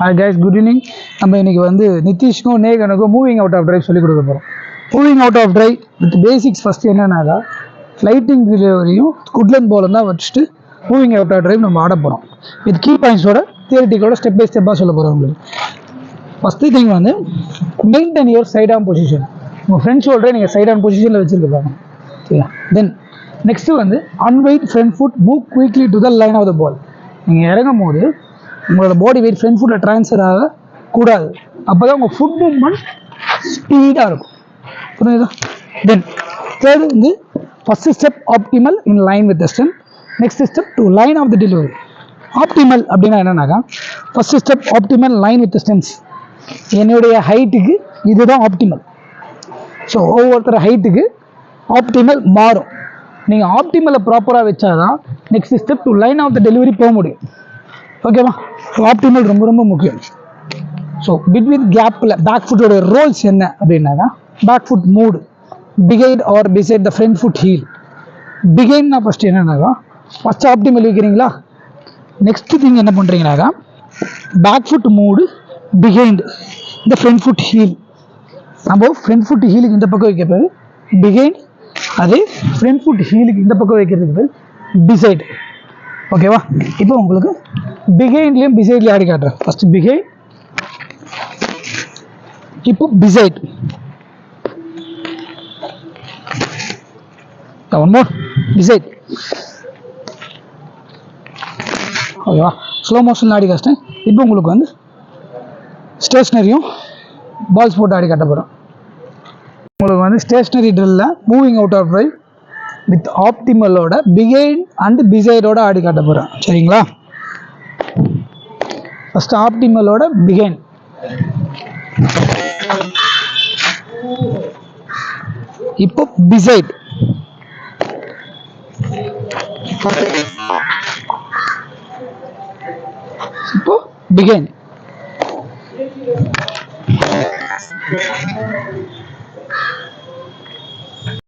Hi guys, good evening. நம்ம இன்னைக்கு வந்து நிதிஷ்க்கும் நேகனுக்கும் மூவிங் அவுட் ஆஃப் டிரைவ் சொல்லி கொடுக்க போகிறோம். Moving out of drive with basics first என்னன்னாக்கா ஃப்ளைட்டிங் டெலிவரியும் குட்லண்ட் போலும் தான் வச்சுட்டு மூவிங் அவுட் ஆஃப் டிரைவ் நம்ம ஆட போகிறோம். வித் கீ பாயிண்ட்ஸோட தியரிட்டிக்கோட ஸ்டெப் பை ஸ்டெப்பாக சொல்ல போகிறோம் உங்களுக்கு. ஃபஸ்ட்டு திங் வந்து maintain your side on position. உங்கள் ஃப்ரெண்ட் ஷோல்டரை நீங்கள் சைட் ஆன் பொசிஷனில் வச்சுருக்காங்க. சரியா? தென் நெக்ஸ்ட்டு வந்து unweight front foot move quickly to the line of the ball. நீங்கள் இறங்கும் போது உங்களோட பாடி வெயிட் ஃப்ரண்ட் ஃபுட்டில் ட்ரான்ஸ்ஃபர் ஆகக்கூடாது. அப்போ தான் உங்கள் ஃபுட் மூவ்மெண்ட் ஸ்பீடாக இருக்கும். புரியுதா? தென் தேர்டு வந்து first step optimal in line with the stem. Next step to line of the delivery. Optimal அப்படின்னா என்னன்னாக்கா first step optimal line with stems. என்னுடைய ஹைட்டுக்கு இதுதான் ஆப்டிமல். ஸோ ஒவ்வொருத்தர் ஹைட்டுக்கு ஆப்டிமல் மாறும். நீங்கள் ஆப்டிமலை ப்ராப்பராக வச்சாதான் next step to line of the delivery போக முடியும். ஓகேவா? ஸோ ஆப்டிமல் ரொம்ப ரொம்ப முக்கியம். ஸோ பிட்வீன் கேப்பில் பேக் ஃபுட்டோட ரோல்ஸ் என்ன அப்படின்னாக்கா back foot moved behind or beside the front foot heel. பிகைன்னா ஃபஸ்ட்டு என்னன்னாக்கா ஃபஸ்ட்டு ஆப்டிமல் வைக்கிறீங்களா, நெக்ஸ்ட் திங் என்ன பண்ணுறீங்கனாக்கா back foot moved behind the front foot heel. நம்ம ஃப்ரண்ட் ஃபுட் ஹீலுக்கு இந்த பக்கம் வைக்க பேர் பிஹைண்ட், அதே ஃப்ரண்ட் ஃபுட் ஹீலுக்கு இந்த பக்கம் வைக்கிறதுக்கு பேர் பிசைட். ஓகேவா? இப்போ உங்களுக்கு பிஹைண்ட்லேயும் பிசைட்லேயும் ஆடி காட்டுறேன். ஃபஸ்ட்டு பிஹைண்ட், இப்போ பிசைட். One more beside. ஓகேவா? ஸ்லோ மோஷன் ஆடி காட்டேன். இப்போ உங்களுக்கு வந்து ஸ்டேஷ்னரியும் பால்ஸ் போட்டு ஆடி காட்ட போகிறோம். உங்களுக்கு வந்து ஸ்டேஷ்னரி ட்ரில்லில் moving out of drive with ஆப்டிமலோட பிகைண்ட் அண்ட் பிசைடோட ஆடி காட்ட போகிறேன். சரிங்களா? ஃபஸ்ட்டு ஆப்டிமலோட பிகைண்ட். இப்போ பிசைட். இப்போ பிகைண்ட்.